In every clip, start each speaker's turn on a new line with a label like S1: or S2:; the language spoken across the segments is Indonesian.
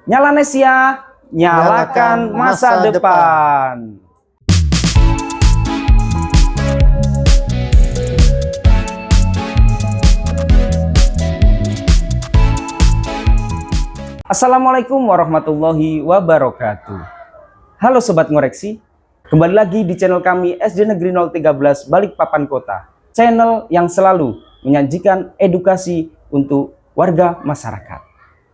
S1: Nyalanesia, nyalakan masa depan. Assalamualaikum warahmatullahi wabarakatuh. Halo Sobat Ngoreksi, kembali lagi di channel kami SD Negeri 013 Balikpapan Kota. Channel yang selalu menyajikan edukasi untuk warga masyarakat.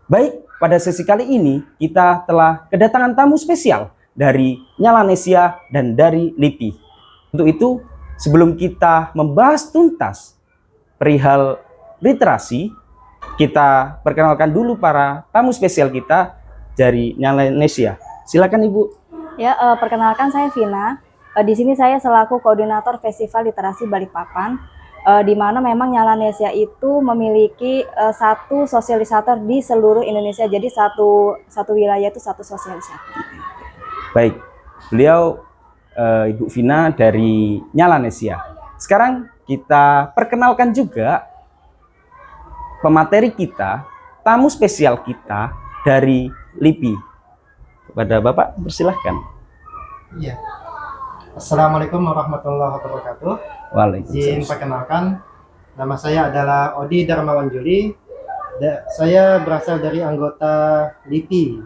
S1: Baik, pada sesi kali ini kita telah kedatangan tamu spesial dari Nyalanesia dan dari LIPI. Untuk itu, sebelum kita membahas tuntas perihal literasi, kita perkenalkan dulu para tamu spesial kita dari Nyalanesia. Silakan Ibu.
S2: Ya, perkenalkan saya Vina. Di sini saya selaku koordinator Festival Literasi Balikpapan. Di mana memang Nyalanesia itu memiliki satu sosialisator di seluruh Indonesia. Jadi satu wilayah itu satu sosialisator.
S1: Baik, beliau Ibu Vina dari Nyalanesia. Sekarang kita perkenalkan juga pemateri kita, tamu spesial kita dari LIPI. Kepada Bapak, persilahkan.
S3: Iya. Assalamualaikum warahmatullahi wabarakatuh. Izin perkenalkan, nama saya adalah Odi Darmawan Juli. Saya berasal dari anggota LIPI,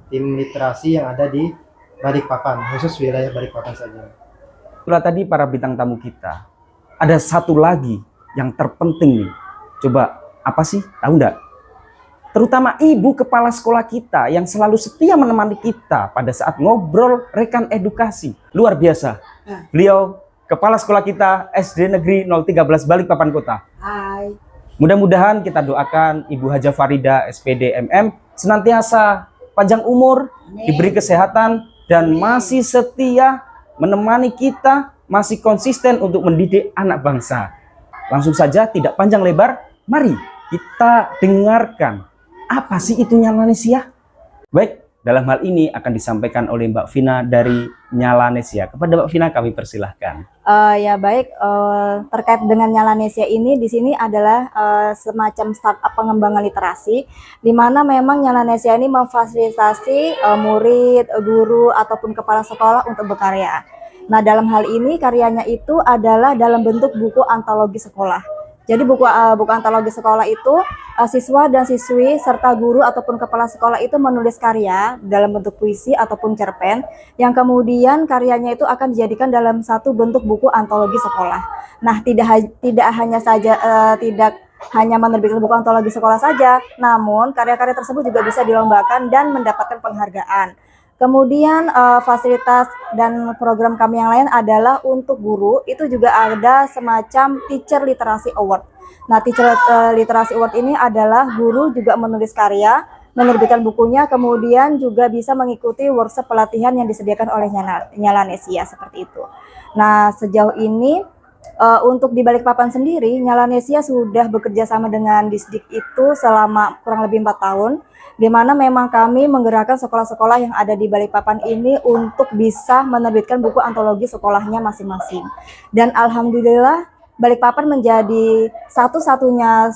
S3: tim literasi yang ada di Balikpapan, khusus wilayah Balikpapan saja.
S1: Itulah tadi para bintang tamu kita. Ada satu lagi yang terpenting nih. Coba, apa sih? Tahu enggak? Terutama ibu kepala sekolah kita yang selalu setia menemani kita pada saat ngobrol rekan edukasi. Luar biasa. Beliau kepala sekolah kita SD Negeri 013 Balikpapan Kota.
S2: Hai.
S1: Mudah-mudahan kita doakan Ibu Haja Farida SPD MM senantiasa panjang umur, diberi kesehatan, dan masih setia menemani kita, masih konsisten untuk mendidik anak bangsa. Langsung saja, tidak panjang lebar, mari kita dengarkan. Apa sih itu Nyalanesia? Baik, dalam hal ini akan disampaikan oleh Mbak Vina dari Nyalanesia. Kepada Mbak Vina kami persilahkan.
S2: Ya baik, terkait dengan Nyalanesia ini di sini adalah semacam startup pengembangan literasi, di mana memang Nyalanesia ini memfasilitasi murid, guru ataupun kepala sekolah untuk berkarya. Nah, dalam hal ini karyanya itu adalah dalam bentuk buku antologi sekolah. Jadi buku antologi sekolah itu siswa dan siswi serta guru ataupun kepala sekolah itu menulis karya dalam bentuk puisi ataupun cerpen yang kemudian karyanya itu akan dijadikan dalam satu bentuk buku antologi sekolah. Nah, tidak hanya menerbitkan buku antologi sekolah saja, namun karya-karya tersebut juga bisa dilombakan dan mendapatkan penghargaan. Kemudian fasilitas dan program kami yang lain adalah untuk guru, itu juga ada semacam Teacher Literasi Award. Nah, Teacher Literasi Award ini adalah guru juga menulis karya, menerbitkan bukunya, kemudian juga bisa mengikuti workshop pelatihan yang disediakan oleh Nyalanesia seperti itu. Nah, sejauh ini untuk di Balikpapan sendiri, Nyalanesia sudah bekerja sama dengan Disdik itu selama kurang lebih 4 tahun, di mana memang kami menggerakkan sekolah-sekolah yang ada di Balikpapan ini untuk bisa menerbitkan buku antologi sekolahnya masing-masing. Dan alhamdulillah Balikpapan menjadi satu-satunya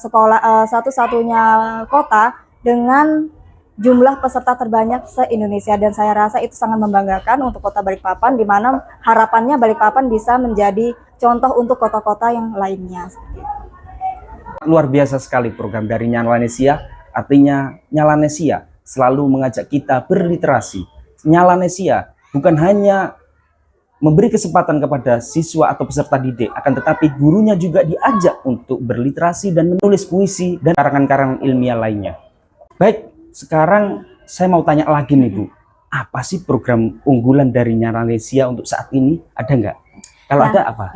S2: kota dengan jumlah peserta terbanyak se-Indonesia, dan saya rasa itu sangat membanggakan untuk kota Balikpapan, di mana harapannya Balikpapan bisa menjadi contoh untuk kota-kota yang lainnya.
S1: Luar biasa sekali program dari Nyalanesia. Artinya Nyalanesia selalu mengajak kita berliterasi. Nyalanesia bukan hanya memberi kesempatan kepada siswa atau peserta didik, akan tetapi gurunya juga diajak untuk berliterasi dan menulis puisi dan karangan-karangan ilmiah lainnya. Baik, sekarang saya mau tanya lagi nih Bu, apa sih program unggulan dari Nyalanesia untuk saat ini? Ada nggak? Kalau ada apa?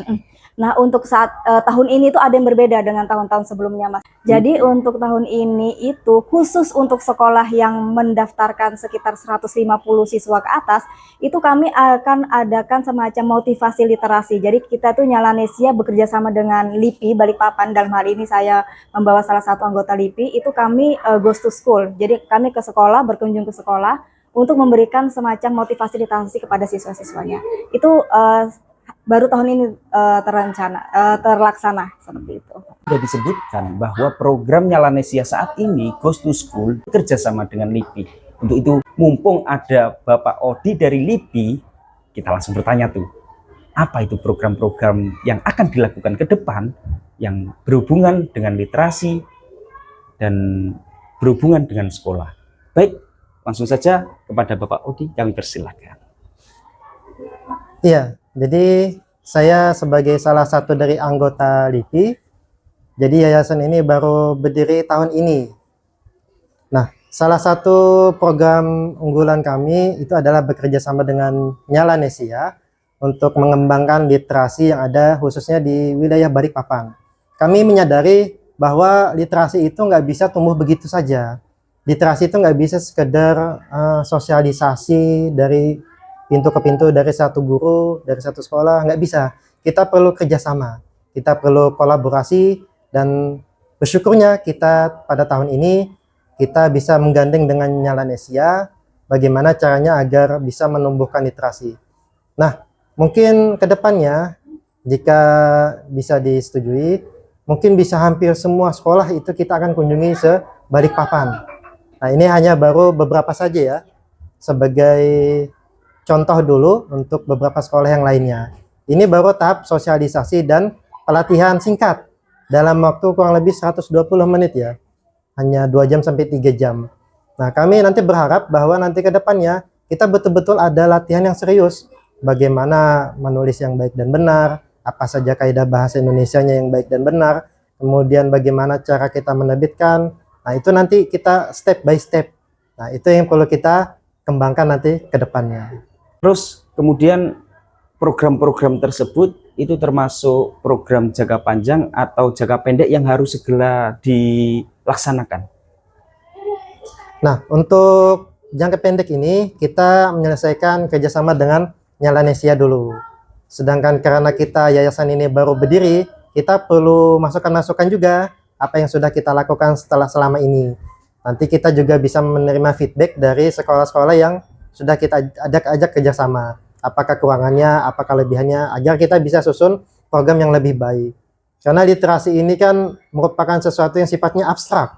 S2: Nah, untuk saat tahun ini itu ada yang berbeda dengan tahun-tahun sebelumnya, Mas. Jadi untuk tahun ini itu khusus untuk sekolah yang mendaftarkan sekitar 150 siswa ke atas, itu kami akan adakan semacam motivasi literasi. Jadi kita tuh Nyalanesia bekerja sama dengan LIPI Balikpapan. Dalam hal ini saya membawa salah satu anggota LIPI, itu kami goes to school. Jadi kami ke sekolah, berkunjung ke sekolah untuk memberikan semacam motivasi literasi kepada siswa-siswanya. Itu baru tahun ini terlaksana seperti itu.
S1: Sudah disebutkan bahwa program Nyalanesia saat ini Goes to School bekerja sama dengan LIPI. Untuk itu, mumpung ada Bapak Odi dari LIPI, kita langsung bertanya tuh, apa itu program-program yang akan dilakukan ke depan yang berhubungan dengan literasi dan berhubungan dengan sekolah. Baik, langsung saja kepada Bapak Odi, kami persilakan.
S3: Iya, jadi saya sebagai salah satu dari anggota LIPI, jadi yayasan ini baru berdiri tahun ini. Nah, salah satu program unggulan kami itu adalah bekerja sama dengan Nyalanesia untuk mengembangkan literasi yang ada khususnya di wilayah Balikpapan. Kami menyadari bahwa literasi itu nggak bisa tumbuh begitu saja. Literasi itu nggak bisa sekedar sosialisasi dari pintu ke pintu, dari satu guru, dari satu sekolah, nggak bisa. Kita perlu kerjasama, kita perlu kolaborasi, dan bersyukurnya kita pada tahun ini kita bisa menggandeng dengan Nyalanesia bagaimana caranya agar bisa menumbuhkan literasi. Nah, mungkin ke depannya jika bisa disetujui, mungkin bisa hampir semua sekolah itu kita akan kunjungi se-Balikpapan. Nah, ini hanya baru beberapa saja ya, sebagai contoh dulu untuk beberapa sekolah yang lainnya. Ini baru tahap sosialisasi dan pelatihan singkat dalam waktu kurang lebih 120 menit ya. Hanya 2 jam sampai 3 jam. Nah, kami nanti berharap bahwa nanti ke depannya kita betul-betul ada latihan yang serius. Bagaimana menulis yang baik dan benar, apa saja kaidah bahasa Indonesianya yang baik dan benar, kemudian bagaimana cara kita menerbitkan. Nah, itu nanti kita step by step. Nah, itu yang perlu kita kembangkan nanti ke depannya.
S1: Terus kemudian program-program tersebut itu termasuk program jangka panjang atau jangka pendek yang harus segera dilaksanakan?
S3: Nah, untuk jangka pendek ini kita menyelesaikan kerjasama dengan Nyalanesia dulu. Sedangkan karena kita yayasan ini baru berdiri, kita perlu masukan-masukan juga apa yang sudah kita lakukan selama ini. Nanti kita juga bisa menerima feedback dari sekolah-sekolah yang sudah kita ajak kerjasama. Apakah kurangannya, apakah kelebihannya, agar kita bisa susun program yang lebih baik. Karena literasi ini kan merupakan sesuatu yang sifatnya abstrak.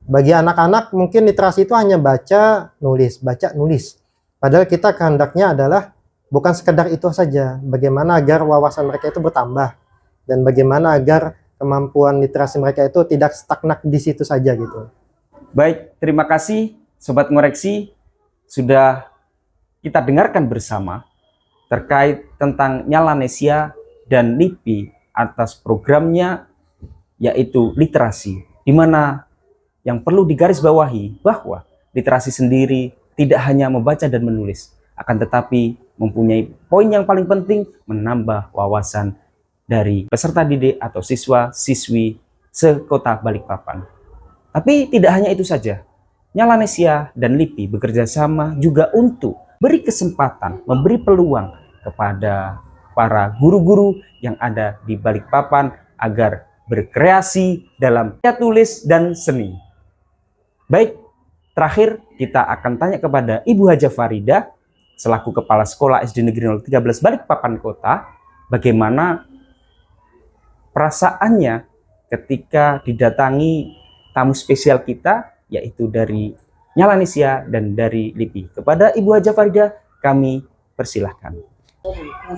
S3: Bagi anak-anak mungkin literasi itu hanya baca, nulis. Padahal kita kehendaknya adalah bukan sekedar itu saja. Bagaimana agar wawasan mereka itu bertambah. Dan bagaimana agar kemampuan literasi mereka itu tidak stagnan di situ saja gitu.
S1: Baik, terima kasih Sobat Ngoreksi sudah kita dengarkan bersama terkait tentang Nyalanesia dan LIPI atas programnya yaitu literasi, di mana yang perlu digarisbawahi bahwa literasi sendiri tidak hanya membaca dan menulis, akan tetapi mempunyai poin yang paling penting, menambah wawasan dari peserta didik atau siswa-siswi sekota Balikpapan. Tapi tidak hanya itu saja, Nyalanesia dan LIPI bekerja sama juga untuk beri kesempatan, memberi peluang kepada para guru-guru yang ada di Balikpapan agar berkreasi dalam karya tulis dan seni. Baik, terakhir kita akan tanya kepada Ibu Haja Farida selaku Kepala Sekolah SD Negeri 013 Balikpapan Kota, bagaimana perasaannya ketika didatangi tamu spesial kita yaitu dari Nyalanesia dan dari LIPI. Kepada Ibu Haja Farida kami persilahkan.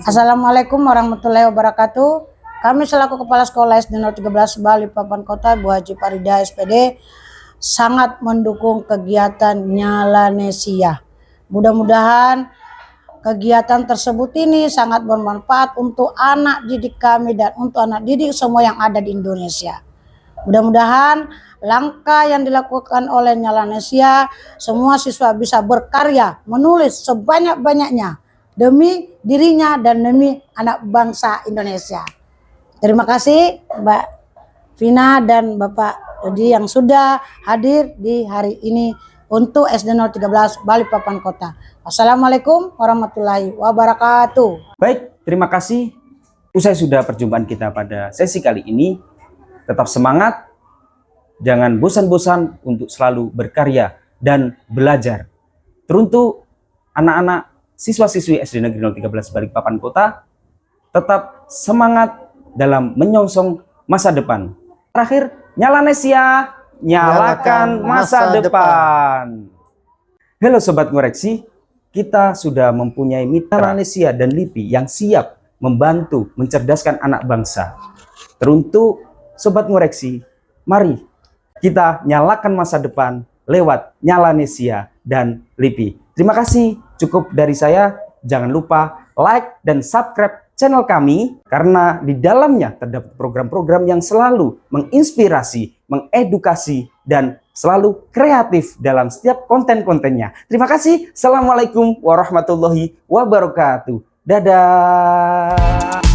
S4: Assalamualaikum warahmatullahi wabarakatuh. Kami selaku Kepala Sekolah SD 013 Balikpapan Kota, Bu Haji Farida SPD, sangat mendukung kegiatan Nyalanesia. Mudah-mudahan kegiatan tersebut ini sangat bermanfaat untuk anak didik kami dan untuk anak didik semua yang ada di Indonesia. Mudah-mudahan langkah yang dilakukan oleh Nyalanesia, semua siswa bisa berkarya, menulis sebanyak-banyaknya demi dirinya dan demi anak bangsa Indonesia. Terima kasih Mbak Vina dan Bapak Odi yang sudah hadir di hari ini untuk SD 013 Balikpapan Kota. Wassalamualaikum warahmatullahi wabarakatuh.
S1: Baik, terima kasih. Usai sudah perjumpaan kita pada sesi kali ini, tetap semangat, jangan bosan-bosan untuk selalu berkarya dan belajar. Teruntuk anak-anak siswa-siswi SD Negeri 013 Balikpapan Kota, tetap semangat dalam menyongsong masa depan. Terakhir, Nyalanesia, nyalakan masa depan. Halo Sobat Ngoreksi, kita sudah mempunyai mitra Nesia dan LIPI yang siap membantu mencerdaskan anak bangsa. Teruntuk Sobat Ngoreksi, mari kita nyalakan masa depan lewat Nyala Nesia dan LIPI. Terima kasih, cukup dari saya. Jangan lupa like dan subscribe channel kami karena di dalamnya terdapat program-program yang selalu menginspirasi, mengedukasi, dan selalu kreatif dalam setiap konten-kontennya. Terima kasih. Assalamualaikum warahmatullahi wabarakatuh. Dadah.